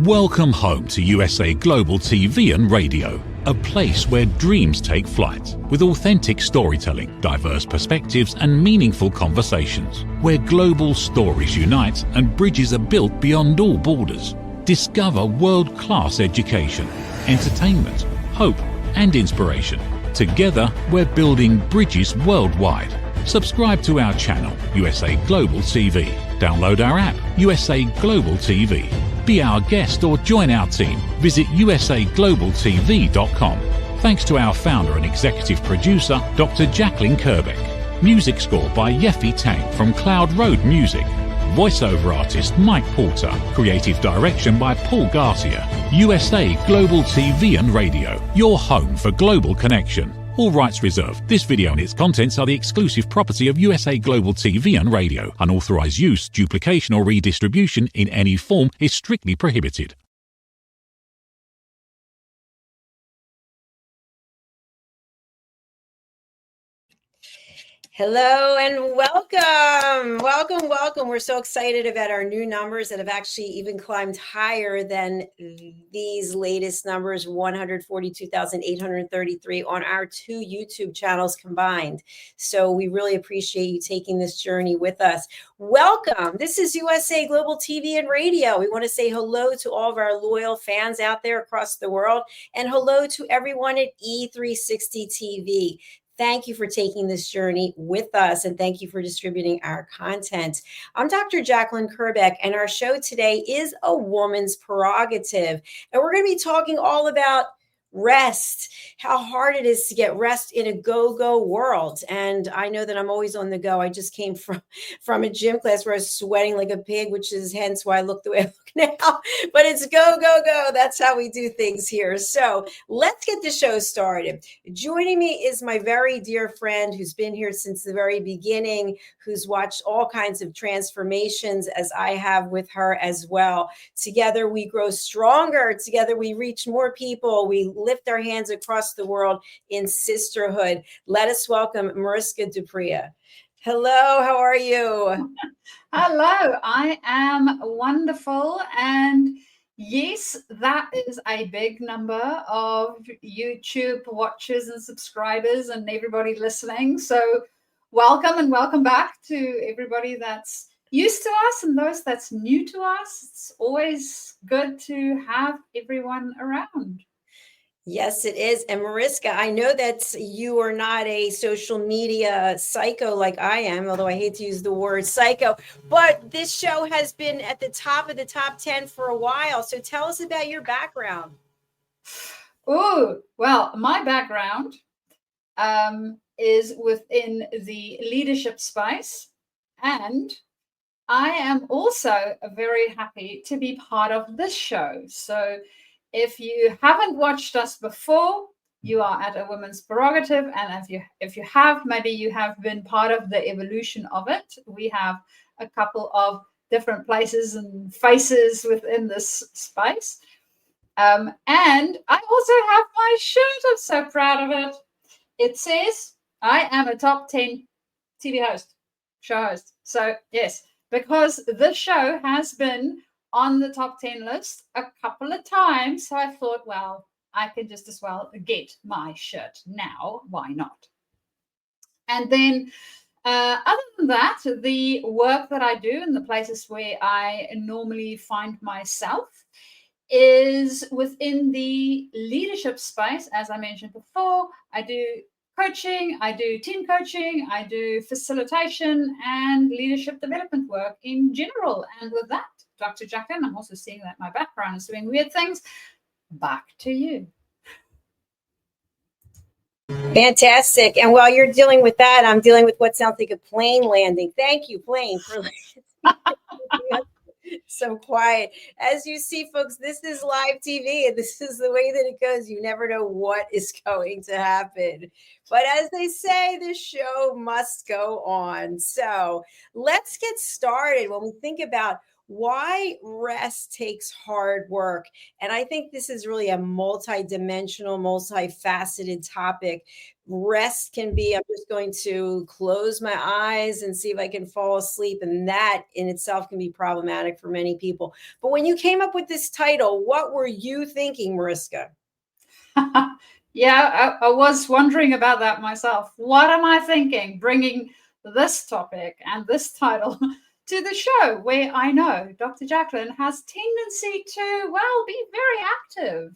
Welcome home to USA Global TV and Radio, a place where dreams take flight, with authentic storytelling, diverse perspectives and meaningful conversations, where global stories unite and bridges are built beyond all borders. Discover world-class education, entertainment, hope and inspiration. Together, we're building bridges worldwide. Subscribe to our channel, USA Global TV. Download our app, USA Global TV. Be our guest or join our team. Visit usaglobaltv.com. Thanks to our founder and executive producer, Dr. Jacqueline Kerbeck. Music score by Yeffy Tang from Cloud Road Music. Voiceover artist Mike Porter. Creative direction by Paul Garcia. USA Global TV and Radio, your home for global connection. All rights reserved. This video and its contents are the exclusive property of USA Global TV and Radio. Unauthorized use, duplication or redistribution in any form is strictly prohibited. Hello and welcome. Welcome. We're so excited about our new numbers that have actually even climbed higher than these latest numbers, 142,833 on our two YouTube channels combined. So we really appreciate you taking this journey with us. Welcome. This is USA Global TV and Radio. We want to say hello to all of our loyal fans out there across the world and hello to everyone at E360 TV. Thank you for taking this journey with us, and thank you for distributing our content. I'm Dr. Jacqueline Kerbeck, and our show today is A Woman's Prerogative. And we're going to be talking all about rest, how hard it is to get rest in a go-go world. And I know that I'm always on the go. I just came from a gym class where I was sweating like a pig, which is hence why I look the way I look now. But it's go, go, go. That's how we do things here. So let's get the show started. Joining me is my very dear friend who's been here since the very beginning, who's watched all kinds of transformations as I have with her as well. Together we grow stronger. Together we reach more people. We lift our hands across the world in sisterhood. Let us welcome Mariska Dupria. Hello, how are you? Hello, I am wonderful. And yes, that is a big number of YouTube watchers and subscribers and everybody listening. So welcome and welcome back to everybody that's used to us and those that's new to us. It's always good to have everyone around. Yes, it is. And Mariska, I know that you are not a social media psycho like I am, although I hate to use the word psycho, but this show has been at the top of the top 10 for a while. So tell us about your background. Oh, well, my background is within the leadership space, and I am also very happy to be part of this show. So if you haven't watched us before, you are at A Woman's Prerogative. And if you have, maybe you have been part of the evolution of it. We have a couple of different places and faces within this space. And I also have my shirt. I'm so proud of it. It says, I am a top 10 TV host, show host. So yes, because this show has been on the top 10 list a couple of times. So I thought, well, I can just as well get my shirt now. Why not? And then other than that, the work that I do and the places where I normally find myself is within the leadership space. As I mentioned before, I do coaching, I do team coaching, I do facilitation and leadership development work in general. And with that, Dr. Jacqueline, I'm also seeing that my background is doing weird things. Back to you. Fantastic. And while you're dealing with that, I'm dealing with what sounds like a plane landing. Thank you, plane, for so quiet. As you see, folks, this is live TV, and this is the way that it goes. You never know what is going to happen. But as they say, the show must go on. So let's get started. When we think about why rest takes hard work. And I think this is really a multi-dimensional, multifaceted topic. Rest can be, I'm just going to close my eyes and see if I can fall asleep. And that in itself can be problematic for many people. But when you came up with this title, what were you thinking, Mariska? Yeah, I was wondering about that myself. What am I thinking, bringing this topic and this title to the show where I know Dr. Jacqueline has tendency to, well, be very active.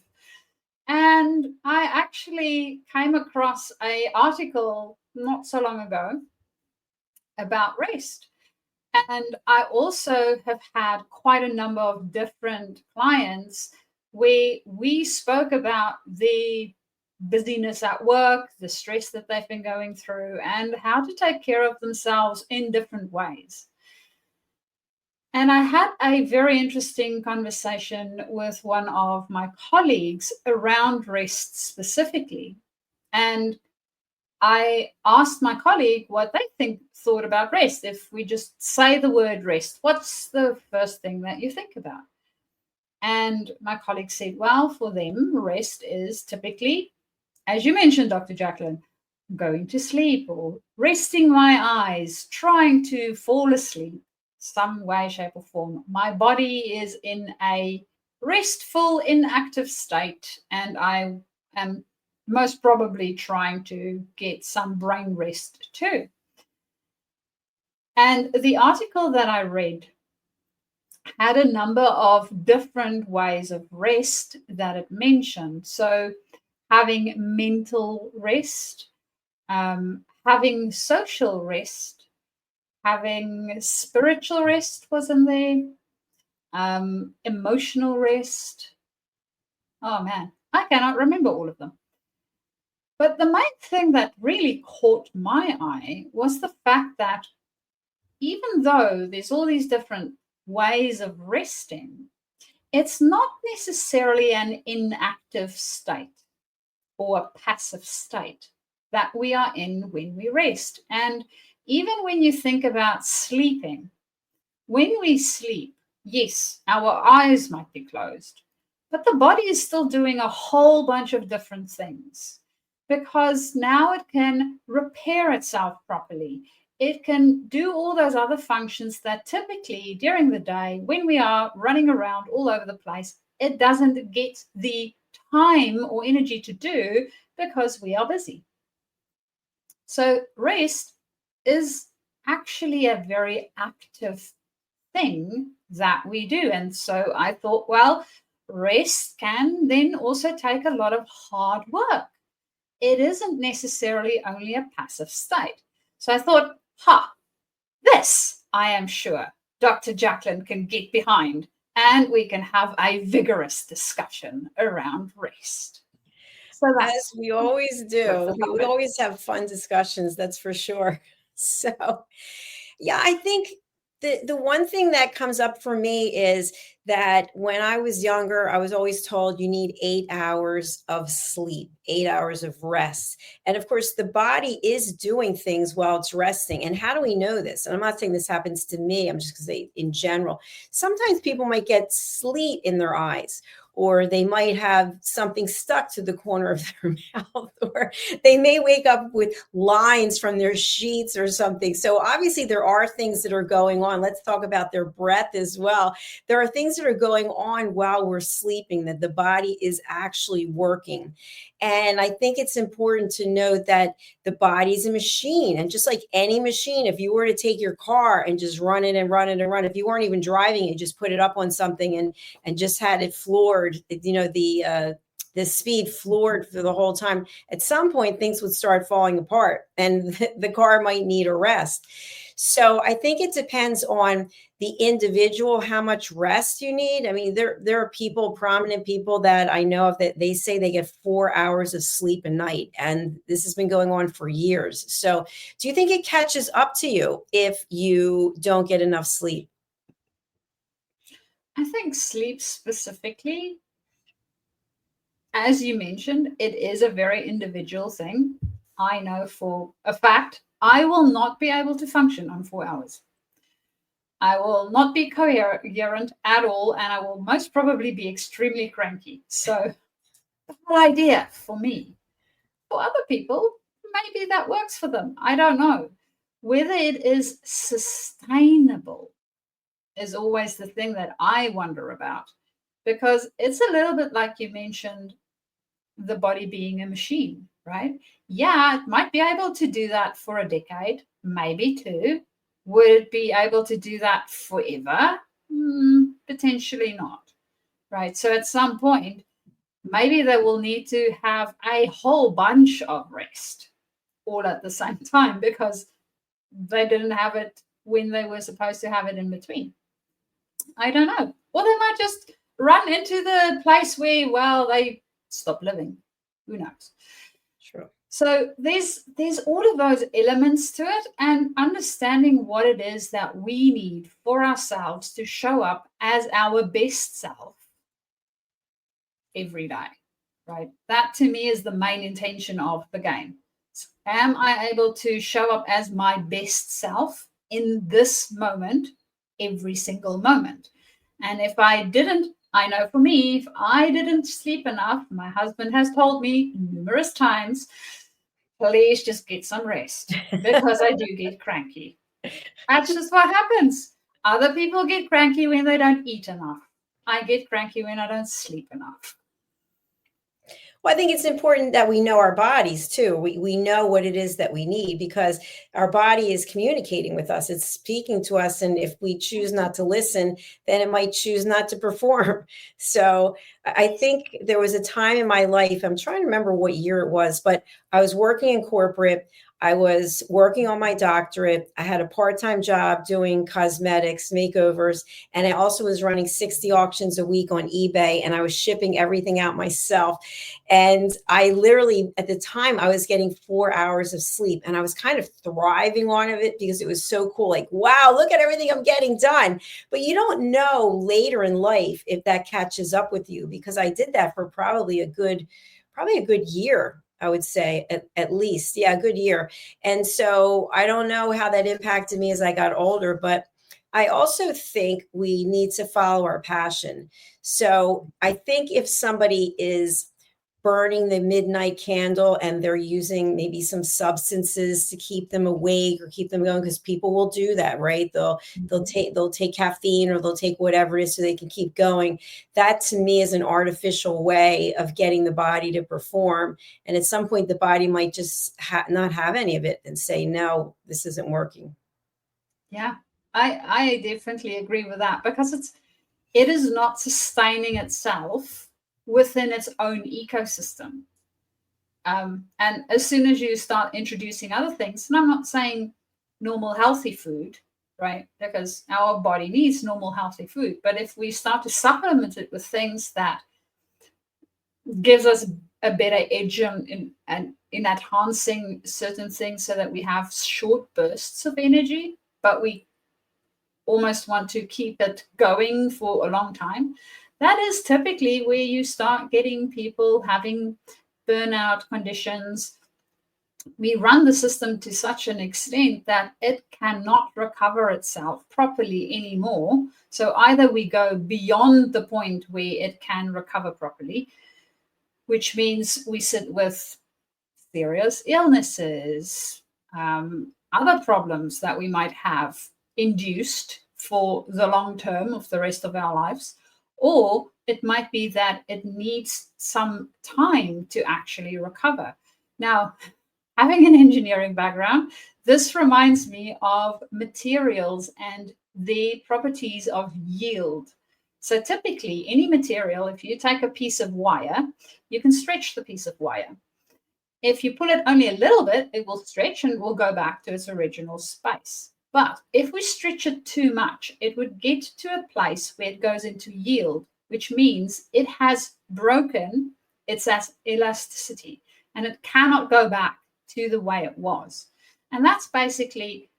And I actually came across an article not so long ago about rest. And I also have had quite a number of different clients where we spoke about the busyness at work, the stress that they've been going through, and how to take care of themselves in different ways. And I had a very interesting conversation with one of my colleagues around rest specifically. And I asked my colleague what they thought about rest. If we just say the word rest, what's the first thing that you think about? And my colleague said, well, for them, rest is typically, as you mentioned, Dr. Jacqueline, going to sleep or resting my eyes, trying to fall asleep, some way, shape, or form. My body is in a restful, inactive state, and I am most probably trying to get some brain rest too. And the article that I read had a number of different ways of rest that it mentioned. So having mental rest, having social rest, having spiritual rest was in there, emotional rest. Oh man, I cannot remember all of them. But the main thing that really caught my eye was the fact that even though there's all these different ways of resting, it's not necessarily an inactive state or a passive state that we are in when we rest. And even when you think about sleeping, when we sleep, yes, our eyes might be closed, but the body is still doing a whole bunch of different things, because now it can repair itself properly. It can do all those other functions that typically during the day, when we are running around all over the place, it doesn't get the time or energy to do because we are busy. So rest is actually a very active thing that we do. And so I thought, well, rest can then also take a lot of hard work. It isn't necessarily only a passive state. So I thought, this I am sure Dr. Jacqueline can get behind, and we can have a vigorous discussion around rest. So as we always do, we always have fun discussions, that's for sure. So, yeah, I think the one thing that comes up for me is that when I was younger, I was always told you need 8 hours of sleep, 8 hours of rest. And of course, the body is doing things while it's resting. And how do we know this? And I'm not saying this happens to me, I'm just going to say in general. Sometimes people might get sleep in their eyes, or they might have something stuck to the corner of their mouth, or they may wake up with lines from their sheets or something. So obviously there are things that are going on. Let's talk about their breath as well. There are things that are going on while we're sleeping, that the body is actually working. And I think it's important to note that the body's a machine. And just like any machine, if you were to take your car and just run it and run it and run, if you weren't even driving it, just put it up on something and just had it floored, the speed floored for the whole time, at some point things would start falling apart and the car might need a rest. So I think it depends on the individual, how much rest you need. I mean, there are people, prominent people that I know of, that they say they get 4 hours of sleep a night. And this has been going on for years. So do you think it catches up to you if you don't get enough sleep? I think sleep specifically, as you mentioned, it is a very individual thing. I know for a fact I will not be able to function on 4 hours. I will not be coherent at all, and I will most probably be extremely cranky. So the whole idea for me. For other people, maybe that works for them. I don't know. Whether it is sustainable is always the thing that I wonder about, because it's a little bit like you mentioned, the body being a machine, right? Yeah, it might be able to do that for a decade, maybe two. Would it be able to do that forever? Potentially not, right? So at some point, maybe they will need to have a whole bunch of rest all at the same time because they didn't have it when they were supposed to have it in between. I don't know. Or they might just run into the place where, well, they stop living. Who knows? True. So there's all of those elements to it, and understanding what it is that we need for ourselves to show up as our best self every day, right? That to me is the main intention of the game. Am I able to show up as my best self in this moment, every single moment? And if I didn't, I know for me, if I didn't sleep enough, my husband has told me numerous times, please just get some rest, because I do get cranky. That's just what happens. Other people get cranky when they don't eat enough. I get cranky when I don't sleep enough. Well, I think it's important that we know our bodies too. We know what it is that we need, because our body is communicating with us. It's speaking to us. And if we choose not to listen, then it might choose not to perform. So I think there was a time in my life, I'm trying to remember what year it was, but I was working in corporate. I was working on my doctorate. I had a part-time job doing cosmetics, makeovers, and I also was running 60 auctions a week on eBay, and I was shipping everything out myself. And I literally, at the time, I was getting 4 hours of sleep, and I was kind of thriving on it because it was so cool. Like, wow, look at everything I'm getting done. But you don't know later in life if that catches up with you, because I did that for probably a good year. I would say at least. Yeah, a good year. And so I don't know how that impacted me as I got older, but I also think we need to follow our passion. So I think if somebody is burning the midnight candle and they're using maybe some substances to keep them awake or keep them going, because people will do that, right? They'll take caffeine, or they'll take whatever it is so they can keep going. That to me is an artificial way of getting the body to perform. And at some point the body might just not have any of it and say, no, this isn't working. Yeah, I definitely agree with that, because it is not sustaining itself within its own ecosystem. And as soon as you start introducing other things, and I'm not saying normal healthy food, right? Because our body needs normal healthy food. But if we start to supplement it with things that gives us a better edge in enhancing certain things, so that we have short bursts of energy, but we almost want to keep it going for a long time, that is typically where you start getting people having burnout conditions. We run the system to such an extent that it cannot recover itself properly anymore. So either we go beyond the point where it can recover properly, which means we sit with serious illnesses, other problems that we might have induced for the long term of the rest of our lives, or it might be that it needs some time to actually recover. Now, having an engineering background, this reminds me of materials and the properties of yield. So typically, any material, if you take a piece of wire, you can stretch the piece of wire. If you pull it only a little bit, it will stretch and will go back to its original space. But if we stretch it too much, it would get to a place where it goes into yield, which means it has broken its elasticity and it cannot go back to the way it was. And that's basically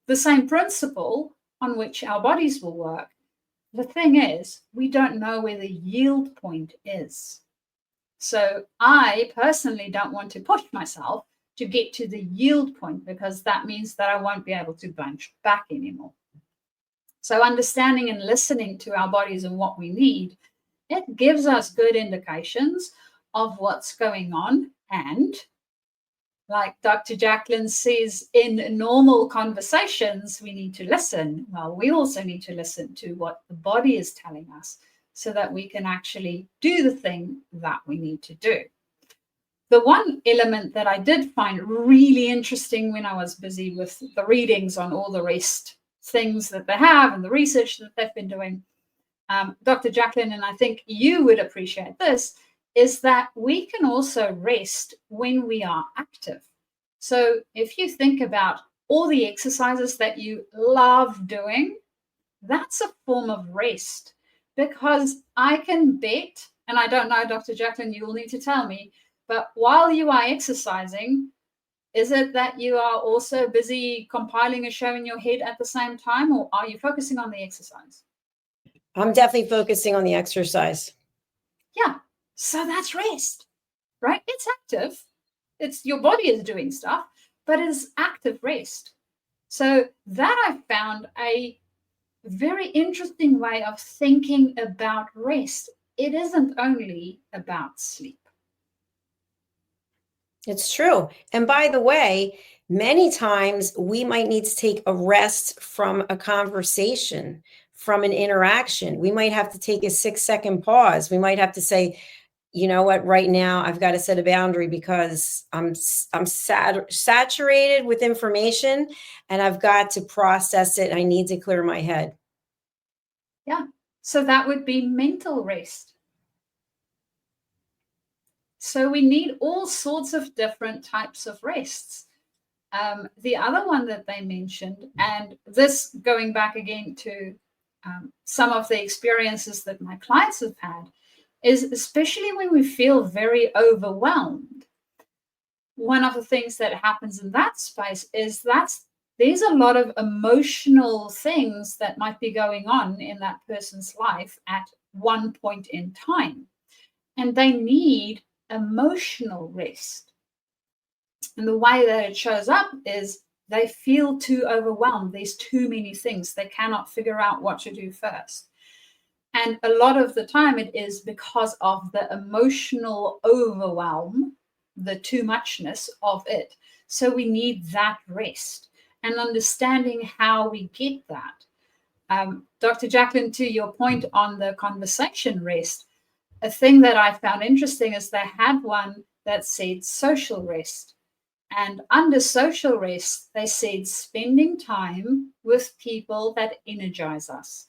the same principle on which our bodies will work. The thing is, we don't know where the yield point is. So I personally don't want to push myself to get to the yield point, because that means that I won't be able to bounce back anymore. So understanding and listening to our bodies and what we need, it gives us good indications of what's going on. And like Dr. Jacqueline says, in normal conversations, we need to listen. Well, we also need to listen to what the body is telling us so that we can actually do the thing that we need to do. The one element that I did find really interesting when I was busy with the readings on all the rest things that they have and the research that they've been doing, Dr. Jacqueline, and I think you would appreciate this, is that we can also rest when we are active. So if you think about all the exercises that you love doing, that's a form of rest, because I can bet, and I don't know, Dr. Jacqueline, you will need to tell me, but while you are exercising, is it that you are also busy compiling a show in your head at the same time, or are you focusing on the exercise? I'm definitely focusing on the exercise. Yeah, so that's rest, right? It's active. It's your body is doing stuff, but it's active rest. So that I found a very interesting way of thinking about rest. It isn't only about sleep. It's true. And by the way, many times we might need to take a rest from a conversation, from an interaction. We might have to take a 6-second pause. We might have to say, you know what, right now I've got to set a boundary because I'm saturated with information and I've got to process it. I need to clear my head. Yeah. So that would be mental rest. So we need all sorts of different types of rests. The other one that they mentioned, and this going back again to some of the experiences that my clients have had, is especially when we feel very overwhelmed. One of the things that happens in that space is that there's a lot of emotional things that might be going on in that person's life at one point in time, and they need emotional rest. And the way that it shows up is they feel too overwhelmed. There's too many things. They cannot figure out what to do first. And a lot of the time it is because of the emotional overwhelm, the too muchness of it. So we need that rest and understanding how we get that. Dr. Jacqueline, to your point on the conversation rest, a thing that I found interesting is they had one that said social rest. And under social rest, they said spending time with people that energize us.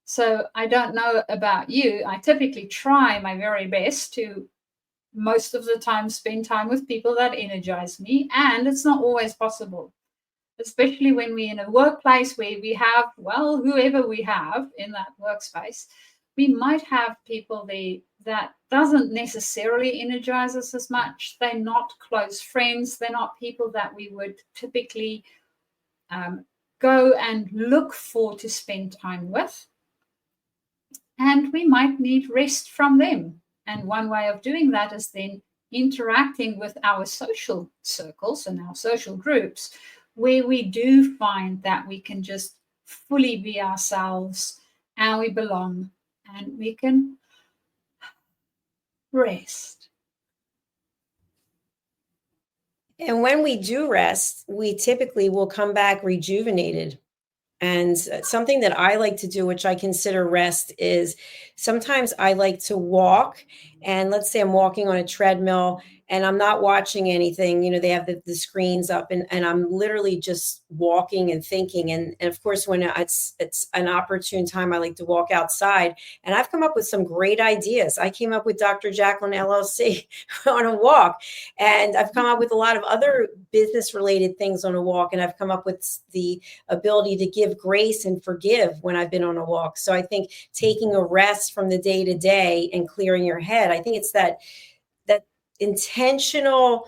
So I don't know about you. I typically try my very best to most of the time spend time with people that energize me. And it's not always possible, especially when we're in a workplace where we have, well, whoever we have in that workspace, we might have people there that doesn't necessarily energize us as much. They're not close friends. They're not people that we would typically go and look for to spend time with. And we might need rest from them. And one way of doing that is then interacting with our social circles and our social groups, where we do find that we can just fully be ourselves and we belong and we can rest. And when we do rest, we typically will come back rejuvenated. And something that I like to do, which I consider rest, is sometimes I like to walk. And let's say I'm walking on a treadmill and I'm not watching anything. You know, they have the screens up and I'm literally just walking and thinking. And of course, when it's an opportune time, I like to walk outside. And I've come up with some great ideas. I came up with Dr. Jacqueline LLC on a walk. And I've come up with a lot of other business related things on a walk. And I've come up with the ability to give grace and forgive when I've been on a walk. So I think taking a rest from the day to day and clearing your head, I think it's that intentional,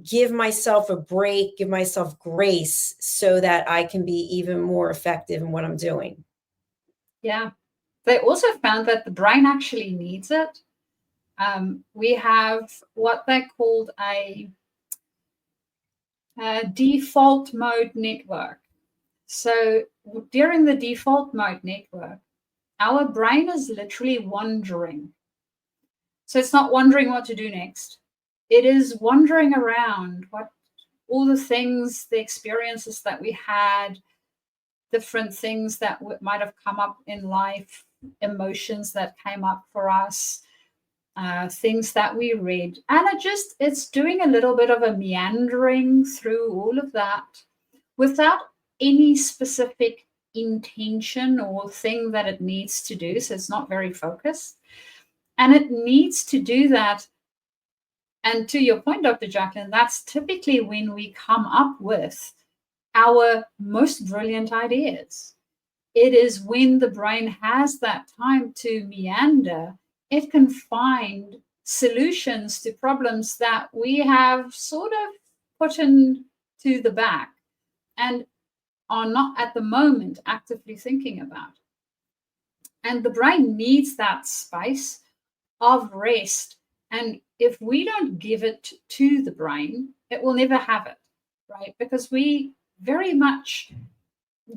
give myself a break, give myself grace so that I can be even more effective in what I'm doing. Yeah. They also found that the brain actually needs it. We have what they called a default mode network. So during the default mode network, our brain is literally wandering. So it's not wondering what to do next. It is wandering around what all the things, the experiences that we had, different things that might have come up in life, emotions that came up for us, things that we read. And it's doing a little bit of a meandering through all of that without any specific intention or thing that it needs to do. So it's not very focused. And it needs to do that. And to your point, Dr. Jacqueline, that's typically when we come up with our most brilliant ideas. It is when the brain has that time to meander, it can find solutions to problems that we have sort of put into the back and are not at the moment actively thinking about. And the brain needs that space of rest. And if we don't give it to the brain, it will never have it, right? Because we very much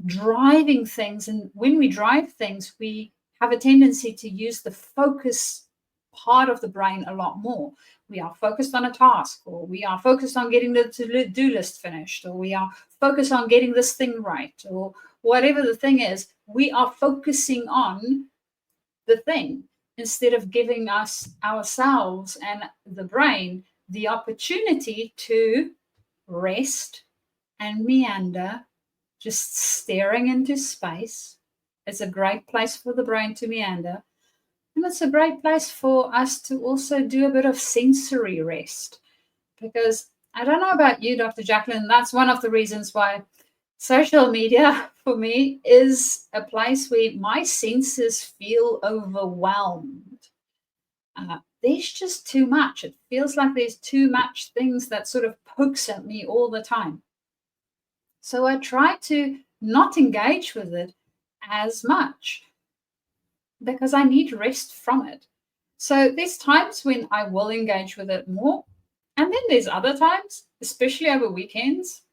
driving things. And when we drive things, we have a tendency to use the focus part of the brain a lot more. We are focused on a task, or we are focused on getting the to-do list finished, or we are focused on getting this thing right, or whatever the thing is, we are focusing on the thing instead of giving ourselves and the brain the opportunity to rest and meander, just staring into space. It's a great place for the brain to meander. And it's a great place for us to also do a bit of sensory rest. Because I don't know about you, Dr. Jacqueline, that's one of the reasons why social media for me is a place where my senses feel overwhelmed. There's just too much. It feels like there's too much things that sort of pokes at me all the time. So I try to not engage with it as much because I need rest from it. So there's times when I will engage with it more. And then there's other times, especially over weekends,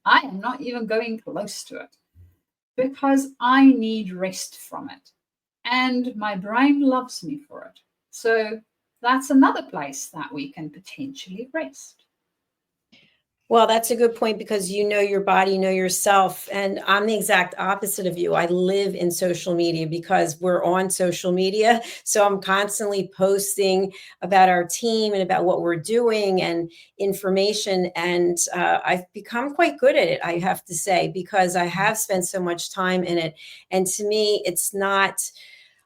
I am not even going close to it because I need rest from it. And my brain loves me for it. So that's another place that we can potentially rest. Well, that's a good point because you know your body, you know yourself. And I'm the exact opposite of you. I live in social media because we're on social media. So I'm constantly posting about our team and about what we're doing and information. And I've become quite good at it, I have to say, because I have spent so much time in it. And to me, it's not,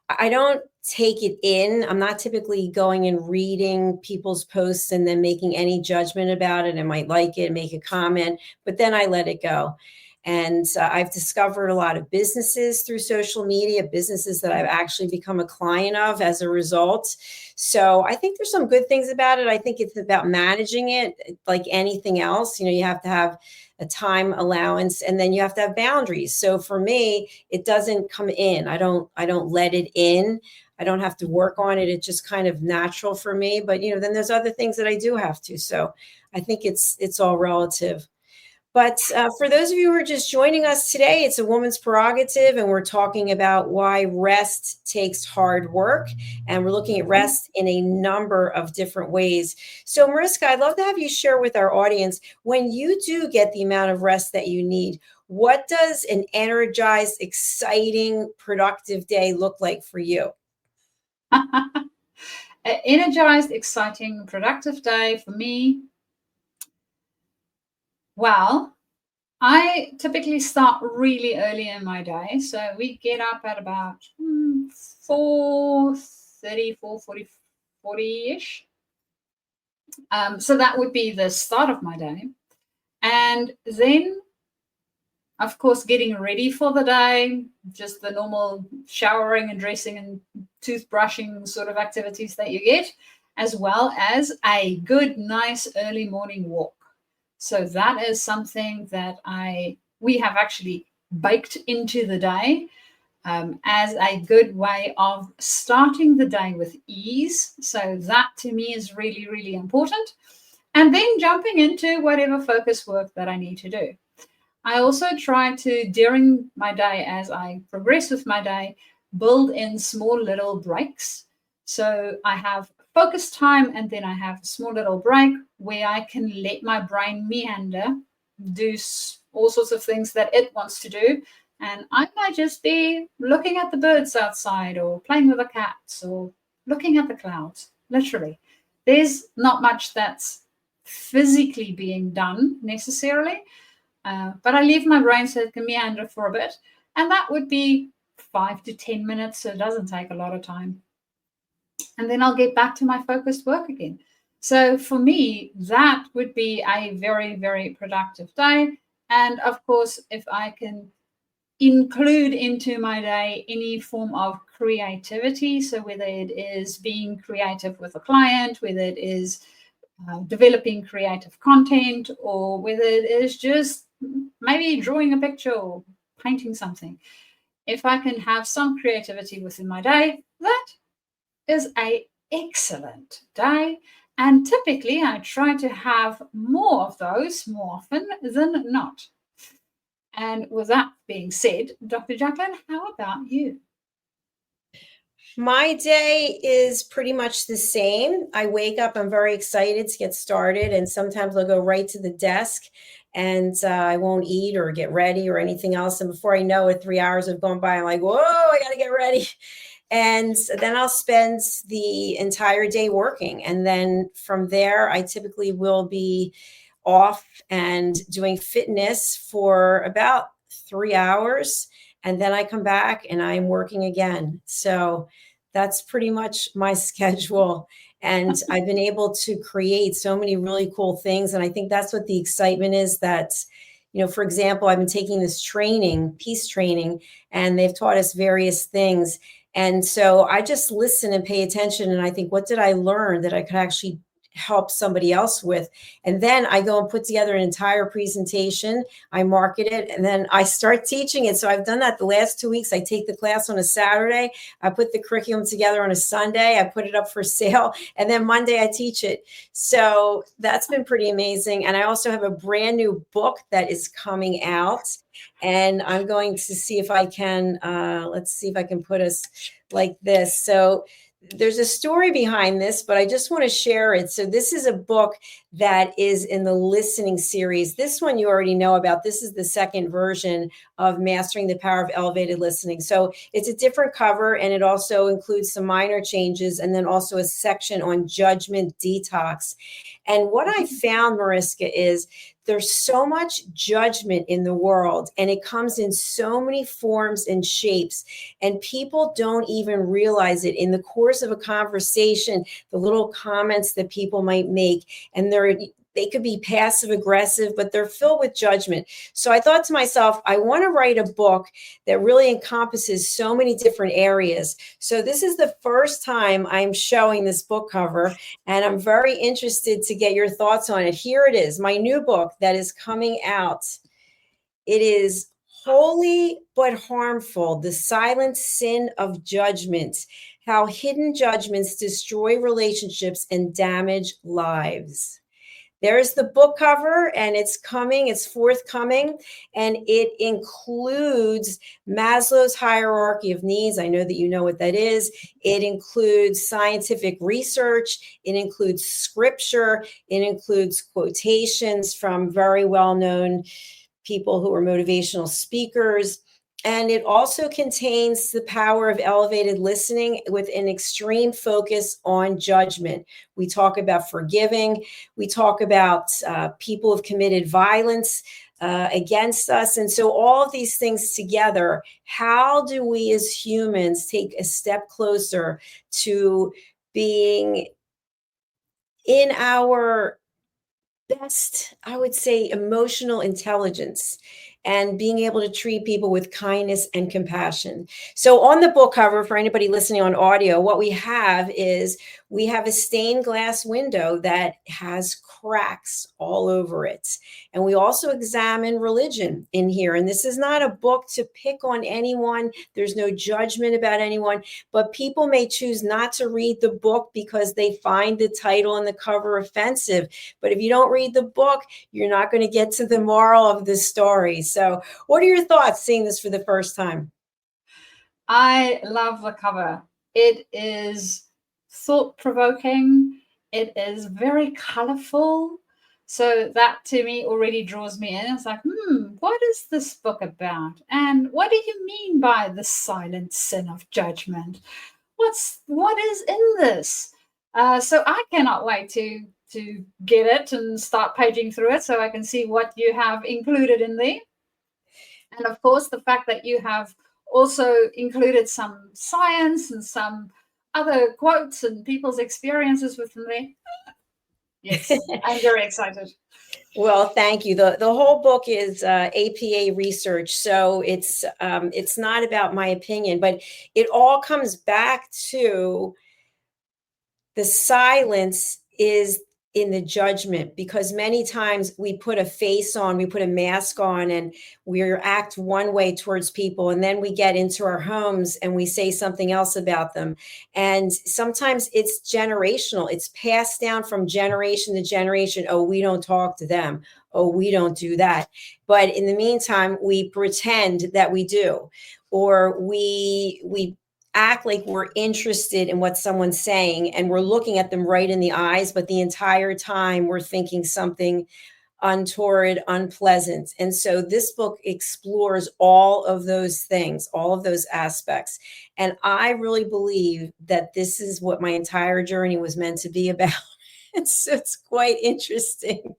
I don't take it in. I'm not typically going and reading people's posts and then making any judgment about it. I might like it, make a comment, but then I let it go. And I've discovered a lot of businesses through social media, businesses that I've actually become a client of as a result. So I think there's some good things about it. I think it's about managing it like anything else. You know, you have to have a time allowance and then you have to have boundaries. So for me, it doesn't come in. I don't let it in. I don't have to work on it. It's just kind of natural for me. But, you know, then there's other things that I do have to. So I think it's all relative. But for those of you who are just joining us today, it's a woman's prerogative, and we're talking about why rest takes hard work. And we're looking at rest in a number of different ways. So, Mariska, I'd love to have you share with our audience, when you do get the amount of rest that you need, what does an energized, exciting, productive day look like for you? An energized, exciting, productive day for me. Well, I typically start really early in my day. So we get up at about 4:30, 40-ish. So that would be the start of my day. And then, of course, getting ready for the day, just the normal showering and dressing and toothbrushing sort of activities that you get, as well as a good, nice early morning walk. So that is something that we have actually baked into the day as a good way of starting the day with ease. So that to me is really, really important. And then jumping into whatever focus work that I need to do. I also try to, during my day, as I progress with my day, build in small little breaks. So I have focus time, and then I have a small little break where I can let my brain meander, do all sorts of things that it wants to do. And I might just be looking at the birds outside, or playing with the cats, or looking at the clouds, literally. There's not much that's physically being done necessarily, but I leave my brain so it can meander for a bit. And that would be 5 to 10 minutes, so it doesn't take a lot of time. And then I'll get back to my focused work again. So for me, that would be a very, very productive day. And of course, if I can include into my day any form of creativity, so whether it is being creative with a client, whether it is developing creative content, or whether it is just maybe drawing a picture or painting something. If I can have some creativity within my day, that is an excellent day. And typically I try to have more of those more often than not. And with that being said, Dr. Jacqueline, how about you? My day is pretty much the same. I wake up, I'm very excited to get started, and sometimes I'll go right to the desk, and I won't eat or get ready or anything else. And before I know it, 3 hours have gone by. I'm like, whoa, I got to get ready. And then I'll spend the entire day working. And then from there, I typically will be off and doing fitness for about 3 hours. And then I come back and I'm working again. So that's pretty much my schedule. And I've been able to create so many really cool things. And I think that's what the excitement is, that, you know, for example, I've been taking this training, peace training, and they've taught us various things. And so I just listen and pay attention. And I think, what did I learn that I could actually help somebody else with? And then I go and put together an entire presentation. I market it, and then I start teaching it. So I've done that the last 2 weeks. I take the class on a Saturday. I put the curriculum together on a Sunday. I put it up for sale. And then Monday I teach it. So that's been pretty amazing. And I also have a brand new book that is coming out. And I'm going to see if I can, let's see if I can put us like this. So there's a story behind this, but I just want to share it. So this is a book that is in the listening series. This one you already know about. This is the second version of Mastering the Power of Elevated Listening. So it's a different cover, and it also includes some minor changes, and then also a section on judgment detox. And what I found, Mariska, is there's so much judgment in the world, and it comes in so many forms and shapes, and people don't even realize it. In the course of a conversation, the little comments that people might make, and they could be passive aggressive, but they're filled with judgment. So I thought to myself, I want to write a book that really encompasses so many different areas. So this is the first time I'm showing this book cover, and I'm very interested to get your thoughts on it. Here it is, my new book that is coming out. It is Holy but Harmful: The Silent Sin of Judgment, How Hidden Judgments Destroy Relationships and Damage Lives. There's the book cover, and it's coming, it's forthcoming, and it includes Maslow's hierarchy of needs. I know that you know what that is. It includes scientific research. It includes scripture. It includes quotations from very well-known people who are motivational speakers. And it also contains the power of elevated listening with an extreme focus on judgment. We talk about forgiving. We talk about people who've committed violence against us. And so all of these things together, how do we as humans take a step closer to being in our best, I would say, emotional intelligence, and being able to treat people with kindness and compassion? So on the book cover, for anybody listening on audio, what we have is we have a stained glass window that has cracks all over it. And we also examine religion in here. And this is not a book to pick on anyone. There's no judgment about anyone, but people may choose not to read the book because they find the title and the cover offensive. But if you don't read the book, you're not going to get to the moral of the story. So what are your thoughts seeing this for the first time? I love the cover. It is thought-provoking. It is very colorful. So that to me already draws me in. It's like, what is this book about? And what do you mean by the silent sin of judgment? What is in this? So I cannot wait to get it and start paging through it so I can see what you have included in there. And of course, the fact that you have also included some science and some other quotes and people's experiences within there. Yes, I'm very excited. Well, thank you. The whole book is APA research, so it's not about my opinion, but it all comes back to the silence is in the judgment, because many times we put a face on, we put a mask on, and we act one way towards people, and then we get into our homes and we say something else about them. And sometimes it's generational. It's passed down from generation to generation. Oh, we don't talk to them. Oh, we don't do that. But in the meantime, we pretend that we do, or we act like we're interested in what someone's saying, and we're looking at them right in the eyes, but the entire time we're thinking something untoward, unpleasant. And so this book explores all of those things, all of those aspects. And I really believe that this is what my entire journey was meant to be about. It's quite interesting.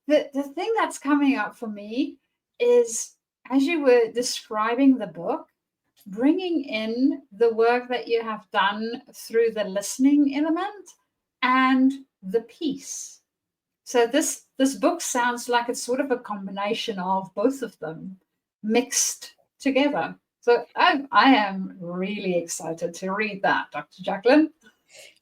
The thing that's coming up for me is, as you were describing the book, bringing in the work that you have done through the listening element and the peace. So this book sounds like it's sort of a combination of both of them mixed together. So I am really excited to read that, Dr. Jacqueline.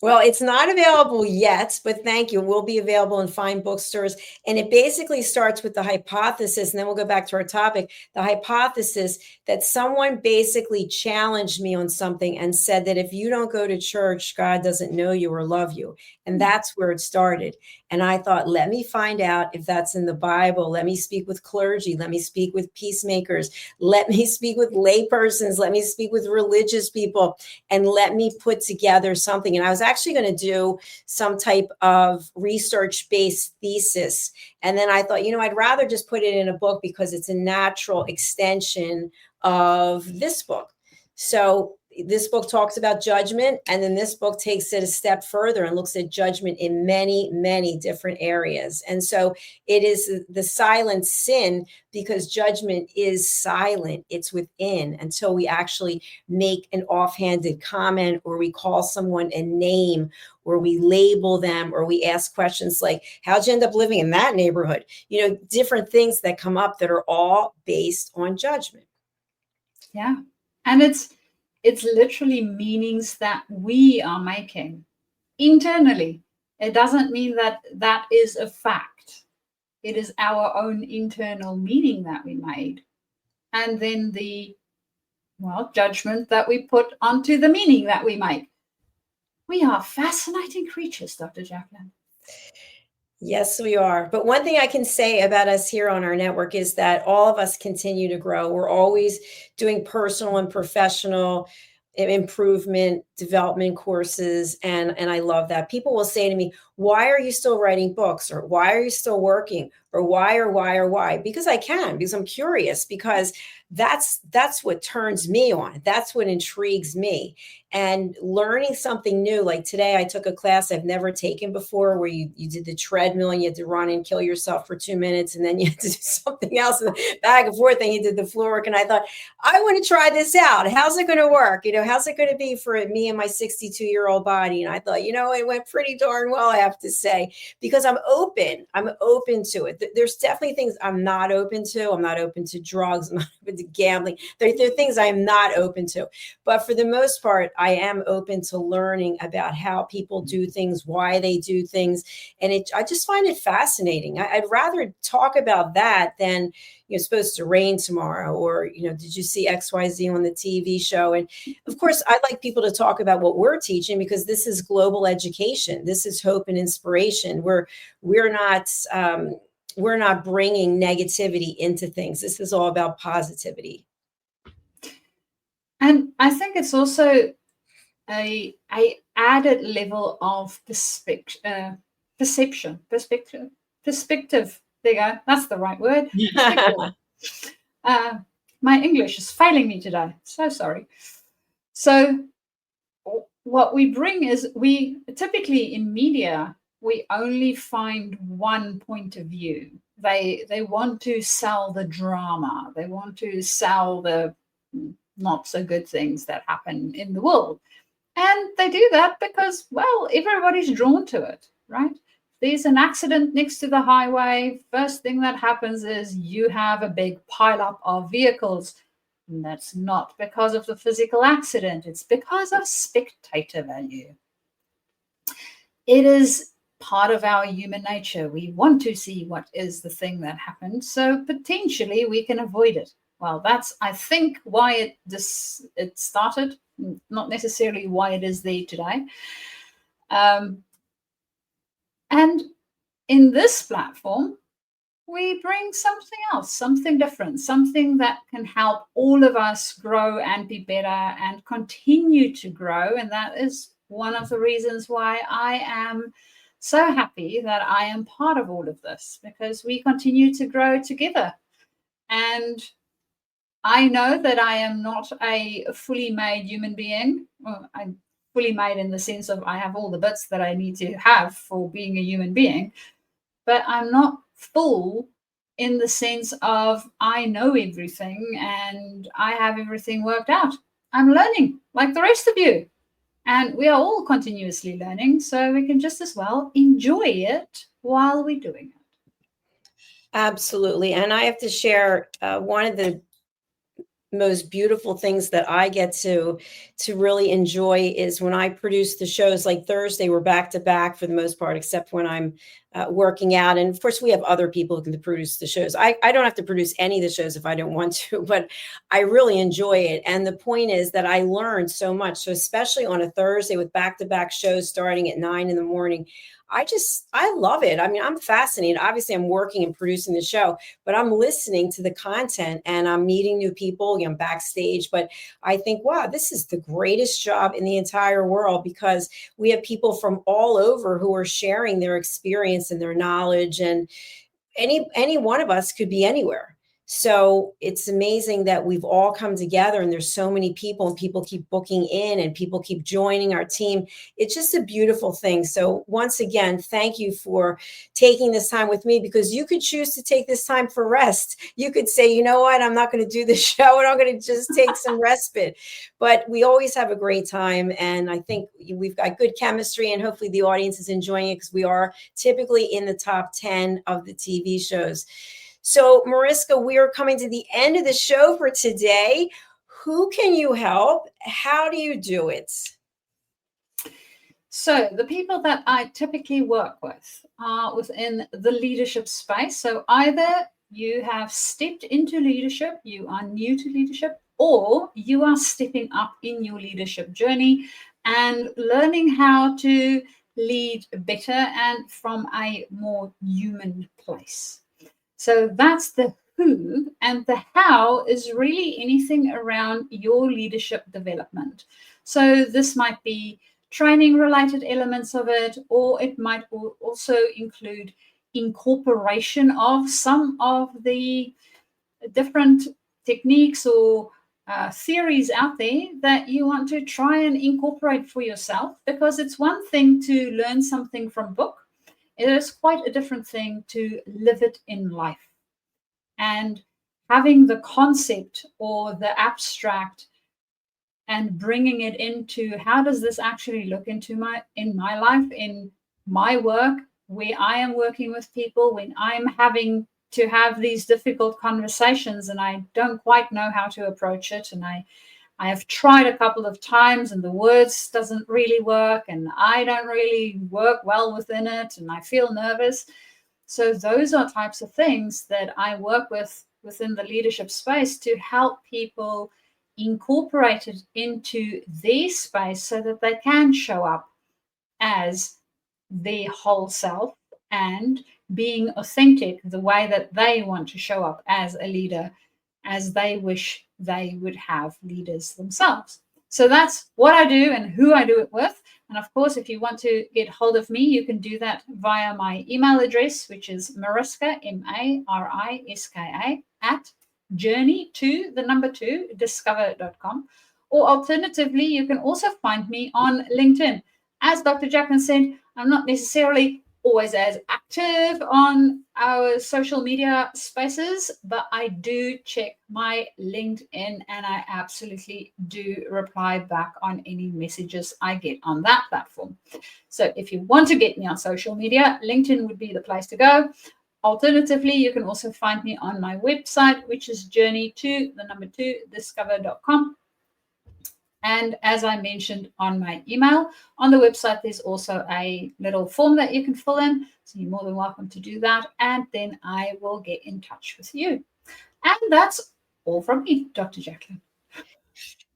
Well, it's not available yet, but thank you. We'll be available in fine bookstores. And it basically starts with the hypothesis, and then we'll go back to our topic, the hypothesis that someone basically challenged me on something and said that if you don't go to church, God doesn't know you or love you. And that's where it started. And I thought, let me find out if that's in the Bible. Let me speak with clergy. Let me speak with peacemakers. Let me speak with laypersons. Let me speak with religious people, and let me put together something. And I was actually going to do some type of research-based thesis. And then I thought, I'd rather just put it in a book because it's a natural extension of this book. So this book talks about judgment, and then this book takes it a step further and looks at judgment in many, many different areas. And so it is the silent sin, because judgment is silent. It's within until we actually make an offhanded comment, or we call someone a name, or we label them, or we ask questions like, how'd you end up living in that neighborhood? Different things that come up that are all based on judgment. Yeah. And it's literally meanings that we are making internally. It doesn't mean that that is a fact. It is our own internal meaning that we made. And then the, judgment that we put onto the meaning that we make. We are fascinating creatures, Dr. Jacqueline. Yes, we are. But one thing I can say about us here on our network is that all of us continue to grow. We're always doing personal and professional improvement, development courses. And I love that. People will say to me, why are you still writing books? Or why are you still working? Or why? Because I can, because I'm curious, because that's what turns me on. That's what intrigues me. And learning something new, like today I took a class I've never taken before, where you did the treadmill and you had to run and kill yourself for 2 minutes, and then you had to do something else and back and forth, and you did the floor work. And I thought, I want to try this out. How's it going to work? How's it going to be for me and my 62-year-old body? And I thought, it went pretty darn well, I have to say, because I'm open to it. There's definitely things I'm not open to. I'm not open to drugs. I'm not open to gambling. There are things I'm not open to. But for the most part, I am open to learning about how people do things, why they do things. And I just find it fascinating. I'd rather talk about that than, it's supposed to rain tomorrow, or, did you see XYZ on the TV show? And of course, I'd like people to talk about what we're teaching, because this is global education. This is hope and inspiration. We're not bringing negativity into things. This is all about positivity. And I think it's also a added level of perspective. There you go. That's the right word. My English is failing me today. So sorry. So what we bring is, we typically in media, we only find one point of view. They want to sell the drama. They want to sell the not so good things that happen in the world. And they do that because, well, everybody's drawn to it, right? There's an accident next to the highway. First thing that happens is you have a big pileup of vehicles. And that's not because of the physical accident. It's because of spectator value. It is part of our human nature. We want to see what is the thing that happened, so potentially we can avoid it. Well, that's, I think, why it started, not necessarily why it is there today. And in this platform, we bring something else, something different, something that can help all of us grow and be better and continue to grow. And that is one of the reasons why I am so happy that I am part of all of this, because we continue to grow together. And I know that I am not a fully made human being. Well, I'm fully made in the sense of I have all the bits that I need to have for being a human being, but I'm not full in the sense of I know everything and I have everything worked out. I'm learning like the rest of you. And we are all continuously learning, so we can just as well enjoy it while we're doing it. Absolutely. And I have to share one of the most beautiful things that I get to really enjoy is when I produce the shows. Like Thursday, we're back to back for the most part, except when I'm working out. And of course, we have other people who can produce the shows. I don't have to produce any of the shows if I don't want to, but I really enjoy it. And the point is that I learned so much. So especially on a Thursday with back-to-back shows starting at 9 a.m, I love it. I mean, I'm fascinated. Obviously, I'm working and producing the show, but I'm listening to the content and I'm meeting new people, backstage. But I think, wow, this is the greatest job in the entire world, because we have people from all over who are sharing their experience and their knowledge, and any one of us could be anywhere. So it's amazing that we've all come together, and there's so many people, and people keep booking in and people keep joining our team. It's just a beautiful thing. So once again, thank you for taking this time with me, because you could choose to take this time for rest. You could say, you know what, I'm not going to do the show and I'm going to just take some respite. But we always have a great time. And I think we've got good chemistry, and hopefully the audience is enjoying it, because we are typically in the top 10 of the TV shows. So, Mariska, we are coming to the end of the show for today. Who can you help? How do you do it? So the people that I typically work with are within the leadership space. So either you have stepped into leadership, you are new to leadership, or you are stepping up in your leadership journey and learning how to lead better and from a more human place. So that's the who, and the how is really anything around your leadership development. So this might be training related elements of it, or it might also include incorporation of some of the different techniques or theories out there that you want to try and incorporate for yourself, because it's one thing to learn something from a book. It is quite a different thing to live it in life. And having the concept or the abstract and bringing it into how does this actually look into in my life, in my work, where I am working with people, when I'm having to have these difficult conversations and I don't quite know how to approach it, and I I have tried a couple of times and the words doesn't really work and I don't really work well within it and I feel nervous. So those are types of things that I work with within the leadership space to help people incorporate it into their space so that they can show up as their whole self and being authentic the way that they want to show up as a leader, as they wish they would have leaders themselves. So that's what I do and who I do it with. And of course, if you want to get hold of me, you can do that via my email address, which is Mariska, MARISKA, at journey2discover.com. Or alternatively, you can also find me on LinkedIn. As Dr. Jacqueline said, I'm not necessarily always as active on our social media spaces, but I do check my LinkedIn and I absolutely do reply back on any messages I get on that platform. So if you want to get me on social media, LinkedIn would be the place to go. Alternatively, you can also find me on my website, which is journey2discover.com. And as I mentioned on my email, on the website, there's also a little form that you can fill in. So you're more than welcome to do that. And then I will get in touch with you. And that's all from me, Dr. Jacqueline.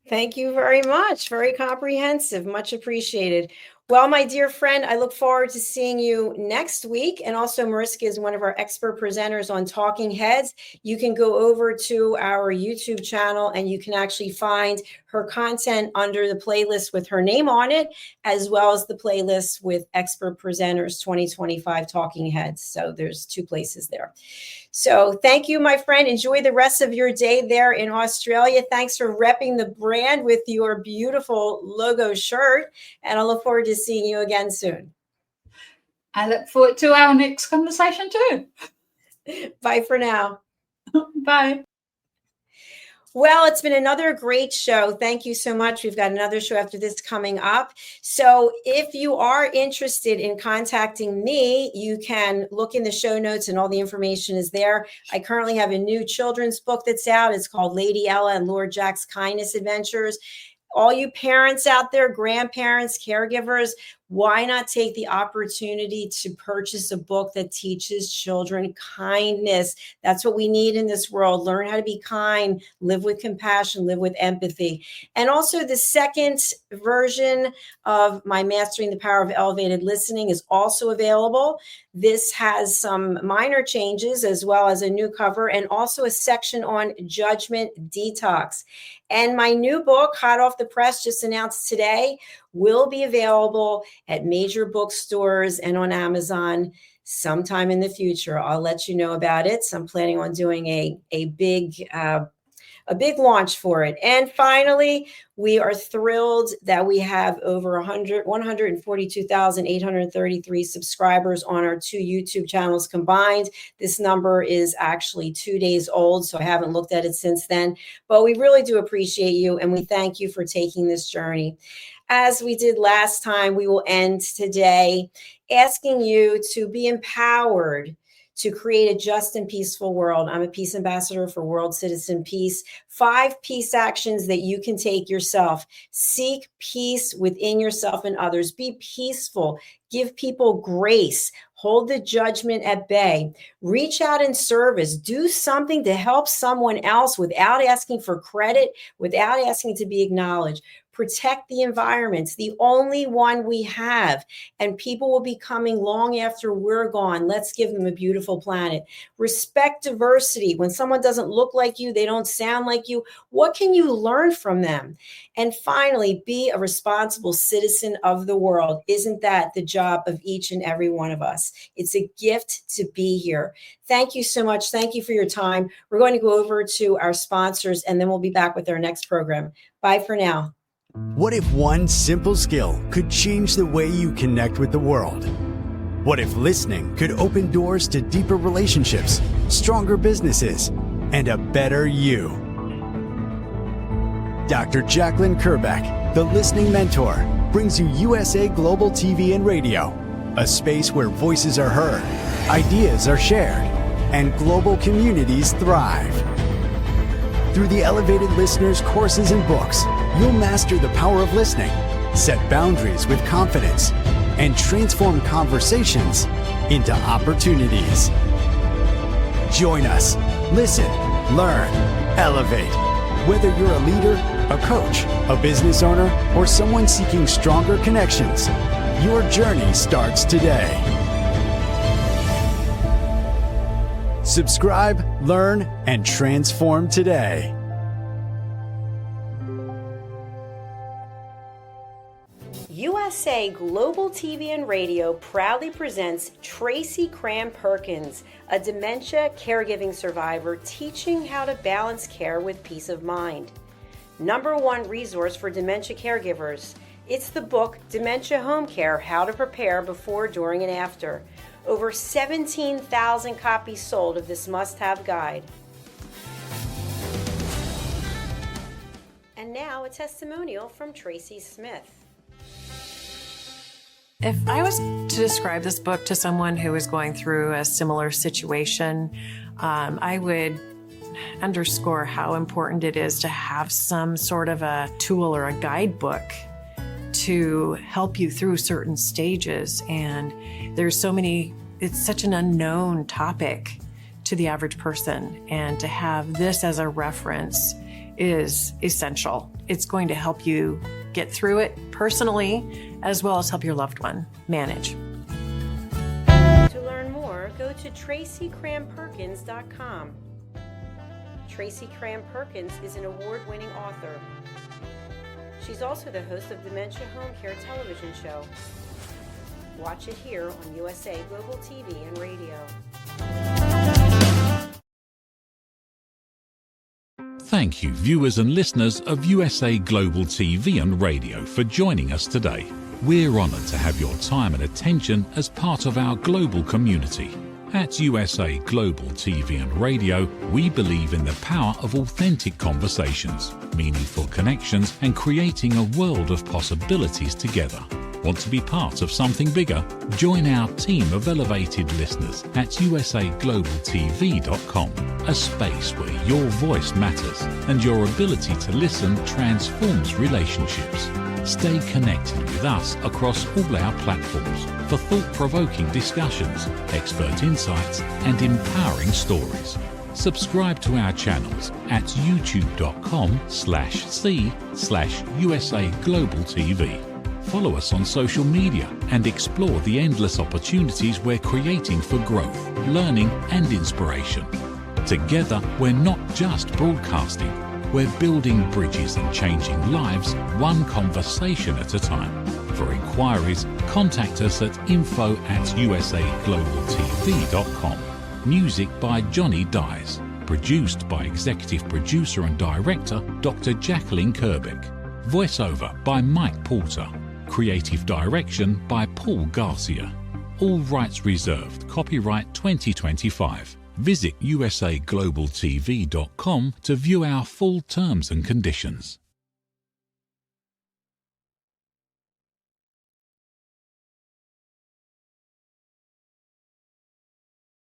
Thank you very much. Very comprehensive. Much appreciated. Well, my dear friend, I look forward to seeing you next week. And also, Mariska is one of our expert presenters on Talking Heads. You can go over to our YouTube channel and you can actually find her content under the playlist with her name on it, as well as the playlist with Expert Presenters 2025 Talking Heads. So there's two places there. So thank you, my friend. Enjoy the rest of your day there in Australia. Thanks for repping the brand with your beautiful logo shirt. And I look forward to seeing you again soon. I look forward to our next conversation too. Bye for now. Bye. Well, it's been another great show. Thank you so much. We've got another show after this coming up. So if you are interested in contacting me, you can look in the show notes and all the information is there. I currently have a new children's book that's out. It's called Lady Ella and Lord Jack's Kindness Adventures. All you parents out there, grandparents, caregivers, why not take the opportunity to purchase a book that teaches children kindness? That's what we need in this world. Learn how to be kind, live with compassion, live with empathy. And also the second version of my Mastering the Power of Elevated Listening is also available. This has some minor changes as well as a new cover and also a section on judgment detox. And my new book, hot off the press, just announced today, will be available at major bookstores and on Amazon sometime in the future. I'll let you know about it. So I'm planning on doing a big launch for it. And finally, we are thrilled that we have over 142,833 subscribers on our two YouTube channels combined. This number is actually 2 days old, so I haven't looked at it since then. But we really do appreciate you, and we thank you for taking this journey. As we did last time, we will end today asking you to be empowered to create a just and peaceful world. I'm a peace ambassador for World Citizen Peace. 5 peace actions that you can take yourself. Seek peace within yourself and others. Be peaceful. Give people grace. Hold the judgment at bay. Reach out in service. Do something to help someone else without asking for credit, without asking to be acknowledged. Protect the environment. It's the only one we have, and people will be coming long after we're gone. Let's give them a beautiful planet. Respect diversity. When someone doesn't look like you, they don't sound like you, what can you learn from them? And finally, be a responsible citizen of the world. Isn't that the job of each and every one of us? It's a gift to be here. Thank you so much. Thank you for your time. We're going to go over to our sponsors, and then we'll be back with our next program. Bye for now. What if one simple skill could change the way you connect with the world? What if listening could open doors to deeper relationships, stronger businesses, and a better you? Dr. Jacqueline Kerbeck, the Listening Mentor, brings you USA Global TV and Radio, a space where voices are heard, ideas are shared, and global communities thrive. Through the Elevated Listeners courses and books, you'll master the power of listening, set boundaries with confidence, and transform conversations into opportunities. Join us. Listen, learn, elevate. Whether you're a leader, a coach, a business owner, or someone seeking stronger connections, your journey starts today. Subscribe, learn, and transform today. USA Global TV and Radio proudly presents Tracy Cram-Perkins, a dementia caregiving survivor teaching how to balance care with peace of mind. #1 resource for dementia caregivers. It's the book Dementia Home Care: How to Prepare Before, During, and After. Over 17,000 copies sold of this must-have guide. And now a testimonial from Tracy Smith. If I was to describe this book to someone who is going through a similar situation, I would underscore how important it is to have some sort of a tool or a guidebook to help you through certain stages. And there's so many, it's such an unknown topic to the average person. And to have this as a reference is essential. It's going to help you get through it personally, as well as help your loved one manage. To learn more, go to TracyCramPerkins.com. Tracy Cram-Perkins is an award-winning author. She's also the host of Dementia Home Care television show. Watch it here on USA Global TV and Radio. Thank you, viewers and listeners of USA Global TV and Radio, for joining us today. We're honoured to have your time and attention as part of our global community. At USA Global TV and Radio, we believe in the power of authentic conversations, meaningful connections, and creating a world of possibilities together. Want to be part of something bigger? Join our team of elevated listeners at usaglobaltv.com, a space where your voice matters and your ability to listen transforms relationships. Stay connected with us across all our platforms for thought-provoking discussions, expert insights, and empowering stories. Subscribe to our channels at youtube.com/c/USA-Global-TV. Follow us on social media and explore the endless opportunities we're creating for growth, learning, and inspiration. Together, we're not just broadcasting, we're building bridges and changing lives one conversation at a time. For inquiries, contact us at info@usaglobaltv.com. Music by Johnny Dies. Produced by Executive Producer and Director Dr. Jacqueline Kerbeck. Voiceover by Mike Porter. Creative Direction by Paul Garcia. All rights reserved. Copyright 2025. Visit usaglobaltv.com to view our full terms and conditions.